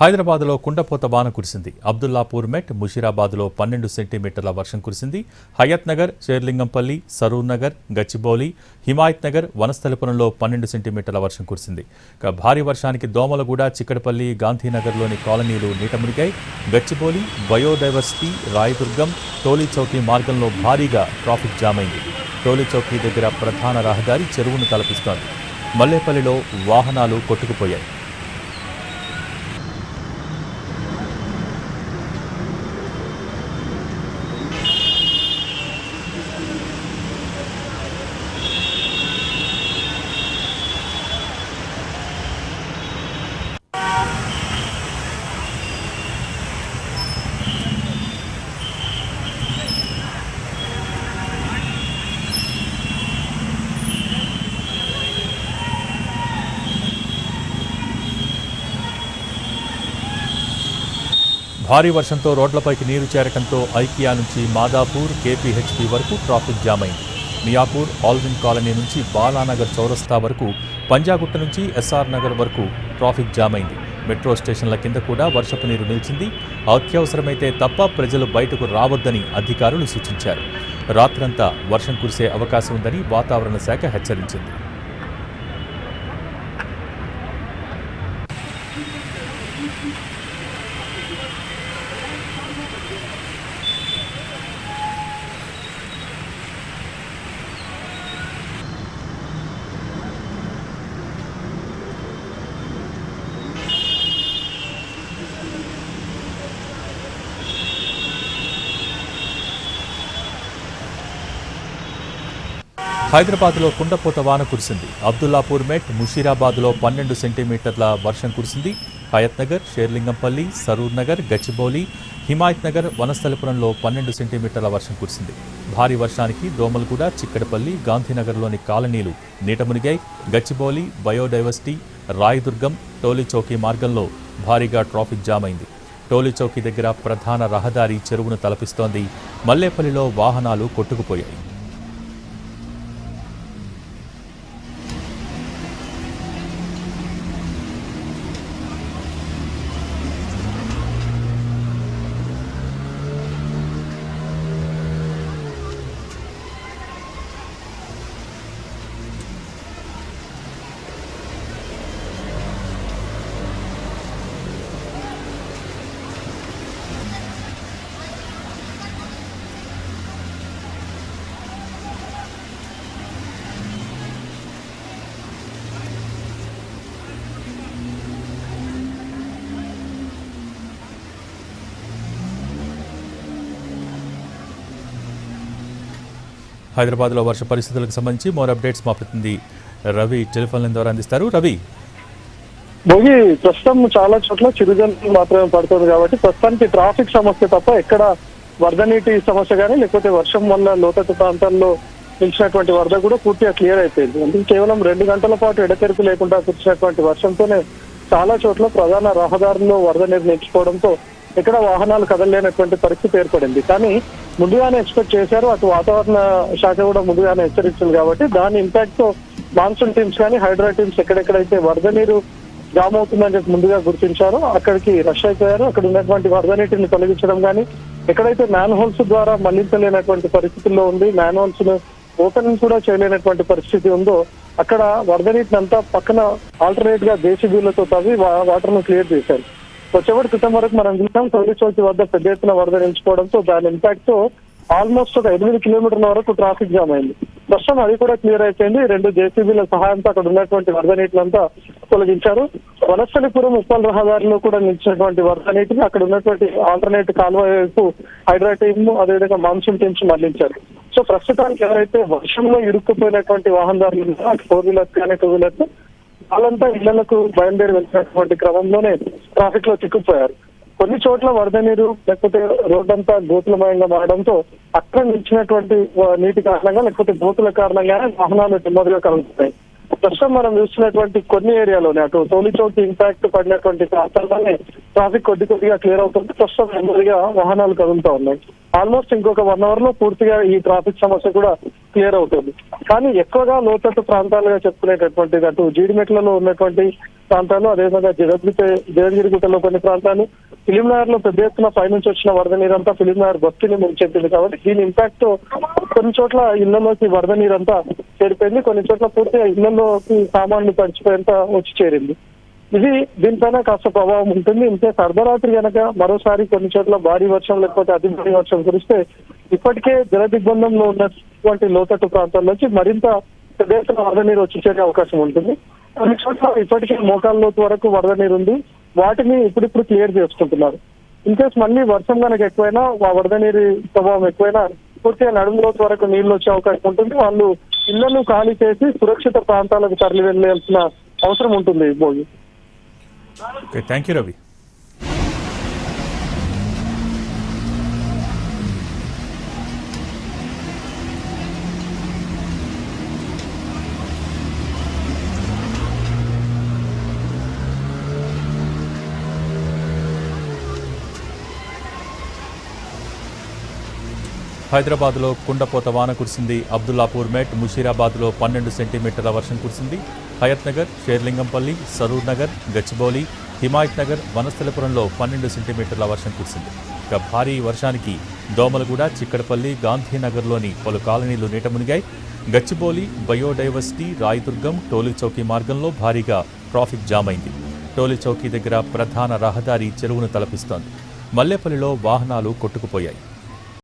హైదరాబాద్లో కుండపోత వాన కురిసింది. అబ్దుల్లాపూర్ మెట్, ముషీరాబాద్లో 12 సెంటీమీటర్ల వర్షం కురిసింది. హయత్ నగర్, షేర్లింగంపల్లి, సరూర్ నగర్, గచ్చిబౌలి, హిమాయత్ నగర్, వనస్థలిపురంలో 12 సెంటీమీటర్ల వర్షం కురిసింది. భారీ వర్షానికి దోమలగూడ, చిక్కడపల్లి, గాంధీనగర్లోని కాలనీలు నీట మునిగాయి. గచ్చిబౌలి, బయోడైవర్సిటీ, రాయదుర్గం, టోలీచౌకీ మార్గంలో భారీగా ట్రాఫిక్ జామ్ అయింది. టోలీచౌకీ దగ్గర ప్రధాన రహదారి చెరువును తలపిస్తోంది. మల్లేపల్లిలో వాహనాలు కొట్టుకుపోయాయి. భారీ వర్షంతో రోడ్లపైకి నీరు చేరటంతో ఐకియా నుంచి మాదాపూర్, కేపీహెచ్పీ వరకు ట్రాఫిక్ జామ్ అయింది. మియాపూర్, ఆల్విన్ కాలనీ నుంచి బాలానగర్ చౌరస్తా వరకు, పంజాగుట్ట నుంచి ఎస్ఆర్ నగర్ వరకు ట్రాఫిక్ జామ్ అయింది. మెట్రో స్టేషన్ల కింద కూడా వర్షపు నీరు నిలిచింది. అత్యవసరమైతే తప్ప ప్రజలు బయటకు రావద్దని అధికారులు సూచించారు. రాత్రంతా వర్షం కురిసే అవకాశం ఉందని వాతావరణ శాఖ హెచ్చరించింది. హైదరాబాద్లో కుండపోత వాన కురిసింది. అబ్దుల్లాపూర్ మెట్, ముషీరాబాద్లో 12 సెంటీమీటర్ల వర్షం కురిసింది. హయత్ నగర్, షేర్లింగంపల్లి, సరూర్ నగర్, గచ్చిబౌలి, హిమాయత్ నగర్, వనస్థలిపురంలో 12 సెంటీమీటర్ల వర్షం కురిసింది. భారీ వర్షానికి దోమలగూడ, చిక్కడపల్లి, గాంధీనగర్లోని కాలనీలు నీట మునిగాయి. గచ్చిబౌలి, బయోడైవర్సిటీ, రాయదుర్గం, టోలీచౌకీ మార్గంలో భారీగా ట్రాఫిక్ జామ్ అయింది. టోలీచౌకీ దగ్గర ప్రధాన రహదారి చెరువును తలపిస్తోంది. మల్లేపల్లిలో వాహనాలు కొట్టుకుపోయాయి. హైదరాబాద్లో వర్ష పరిస్థితులకు సంబంధించి మోర్ అప్డేట్స్ మా ప్రతినిధి రవి టెలిఫోన్ లైన్ ద్వారా అందిస్తారు. రవి, భోగి ప్రస్తుతం చాలా చోట్ల చిరుజల్లు మాత్రమే పడుతుంది కాబట్టి ప్రస్తుతానికి ట్రాఫిక్ సమస్య తప్ప ఎక్కడ వరద నీటి సమస్య కానీ లేకపోతే వర్షం వల్ల లోతట్టు ప్రాంతాల్లో నిలిచినటువంటి వరద కూడా పూర్తిగా క్లియర్ అయిపోయింది. అందుకే కేవలం 2 గంటల పాటు ఎడతెరిపి లేకుండా కురిసినటువంటి వర్షంతోనే చాలా చోట్ల ప్రధాన రహదారుల్లో వరద నీరు నిలిచిపోవడంతో ఎక్కడ వాహనాలు కదలలేనటువంటి పరిస్థితి ఏర్పడింది. కానీ ముందుగానే ఎక్స్పెక్ట్ చేశారు, అటు వాతావరణ శాఖ కూడా ముందుగానే హెచ్చరించింది కాబట్టి దాని ఇంపాక్ట్ తో మాన్సూన్ టీమ్స్ కానీ హైడ్రా టీమ్స్ ఎక్కడెక్కడైతే వరద నీరు జామ్ అవుతుందని చెప్పి ముందుగా గుర్తించారో అక్కడికి రష్ అయిపోయారు. అక్కడ ఉన్నటువంటి వరద నీటిని తొలగించడం కానీ ఎక్కడైతే మ్యాన్ హోల్స్ ద్వారా మళ్లించలేనటువంటి పరిస్థితుల్లో ఉంది, మ్యాన్ హోల్స్ ను ఓపెన్ కూడా చేయలేనటువంటి పరిస్థితి ఉందో అక్కడ వరద నీటిని అంతా పక్కన ఆల్టర్నేట్ గా జేసీబీలతో తవ్వి వాటర్ ను క్లియర్ చేశారు. వచ్చేవాటి క్రితం వరకు మనం చూసాం టోలీచౌకీ వద్ద పెద్ద ఎత్తున వరద నిలిచిపోవడంతో దాని ఇంపాక్ట్ తో ఆల్మోస్ట్ ఒక 8 కిలోమీటర్ల వరకు ట్రాఫిక్ జామ్ అయింది. ప్రస్తుతం అది కూడా క్లియర్ అయిపోయింది. 2 జేసీబీల సహాయంతో అక్కడ ఉన్నటువంటి వరద నీటినంతా తొలగించారు. వనస్థలిపురం ఉప్పల్ రహదారిలో కూడా నిలిచినటువంటి వరద నీటిని అక్కడ ఉన్నటువంటి ఆల్టర్నేట్ కాలువ వైపు హైడ్రా టీమ్ అదేవిధంగా మాన్సూన్ టీమ్స్ మళ్లించారు. సో ప్రస్తుతానికి ఎవరైతే వర్షంలో ఇరుక్కుపోయినటువంటి వాహనదారులు 4 వీలర్స్ కానీ 2 వీలర్స్ వాళ్ళంతా ఇళ్లకు బయలుదేరి వెళ్తున్నటువంటి క్రమంలోనే ట్రాఫిక్ లో చిక్కుపోయారు. కొన్ని చోట్ల వరద నీరు లేకపోతే రోడ్డంతా గోతులమయంగా మారడంతో అక్కడ నిలిచినటువంటి నీటి కారణంగా లేకపోతే గోతుల కారణంగానే వాహనాలు నెమ్మదిగా కలుగుతాయి. ప్రస్తుతం మనం చూస్తున్నటువంటి కొన్ని ఏరియాలోనే అటు టోలీ చౌక్ ఇంపాక్ట్ పడినటువంటి ప్రాంతాల్లోనే ట్రాఫిక్ కొద్దిగా క్లియర్ అవుతుంది. ప్రస్తుతం నెమ్మదిగా వాహనాలు కదులుతా ఉన్నాయి. ఆల్మోస్ట్ ఇంకొక 1 అవర్ లో పూర్తిగా ఈ ట్రాఫిక్ సమస్య కూడా క్లియర్ అవుతుంది. కానీ ఎక్కువగా లోతట్టు ప్రాంతాలుగా చెప్పుకునేటటువంటిది అటు జీడిమెట్లలో ఉన్నటువంటి ప్రాంతాలు, అదేవిధంగా జగద్గిరిగుట్టలో కొన్ని ప్రాంతాలు, ఫిలింనగర్ లో పెద్ద ఎత్తున పైనుంచి వచ్చిన వరద నీరంతా ఫిలింనగర్ బస్తీని ముంచెత్తింది. కాబట్టి దీని ఇంపాక్ట్ కొన్ని చోట్ల ఇళ్లలోకి వరద నీరంతా చేరిపోయింది, కొన్ని చోట్ల పూర్తిగా ఇళ్లలోకి సామాన్లు తడిచిపోయేంత వచ్చి చేరింది. ఇది దీనిపైన కాస్త ప్రభావం ఉంటుంది. ఇంకే అర్ధరాత్రి కనుక మరోసారి కొన్ని చోట్ల భారీ వర్షం లేకపోతే అతి భారీ వర్షం కురిస్తే ఇప్పటికే జల దిగ్బంధంలో ఉన్నటువంటి లోతట్టు ప్రాంతాల నుంచి మరింత పెద్ద ఎత్తున వరద నీరు వచ్చి చేరే అవకాశం ఉంటుంది. కొన్ని చోట్ల ఇప్పటికే మోకాళ్ళ లోతు వరకు వరద నీరు ఉంది, వాటిని ఇప్పుడిప్పుడు క్లియర్ చేసుకుంటున్నారు. ఇన్కేస్ మళ్ళీ వర్షం కనుక ఎక్కువైనా, ఆ వరద నీరు ప్రభావం ఎక్కువైనా పూర్తిగా నడుము లోతు వరకు నీళ్లు వచ్చే అవకాశం ఉంటుంది. వాళ్ళు ఇళ్లను ఖాళీ చేసి సురక్షిత ప్రాంతాలకు తరలి వెళ్ళాల్సిన అవసరం ఉంటుంది. Bhogi okay, thank you Ravi. హైదరాబాద్లో కుండపోత వాన కురిసింది. అబ్దుల్లాపూర్ మెట్, ముషీరాబాద్లో 12 సెంటీమీటర్ల వర్షం కురిసింది. హయత్ నగర్, షేర్లింగంపల్లి, సరూర్ నగర్, గచ్చిబౌలి, హిమాయత్ నగర్, వనస్థలపురంలో 12 సెంటీమీటర్ల వర్షం కురిసింది. ఇక భారీ వర్షానికి దోమలగూడ, చిక్కడపల్లి, గాంధీనగర్లోని పలు కాలనీలు నీట మునిగాయి. గచ్చిబౌలి, బయోడైవర్సిటీ, రాయదుర్గం, టోలీ చౌకీ మార్గంలో భారీగా ట్రాఫిక్ జామ్ అయింది. టోలీ చౌకీ దగ్గర ప్రధాన రహదారి చెరువును తలపిస్తోంది. మల్లేపల్లిలో వాహనాలు కొట్టుకుపోయాయి.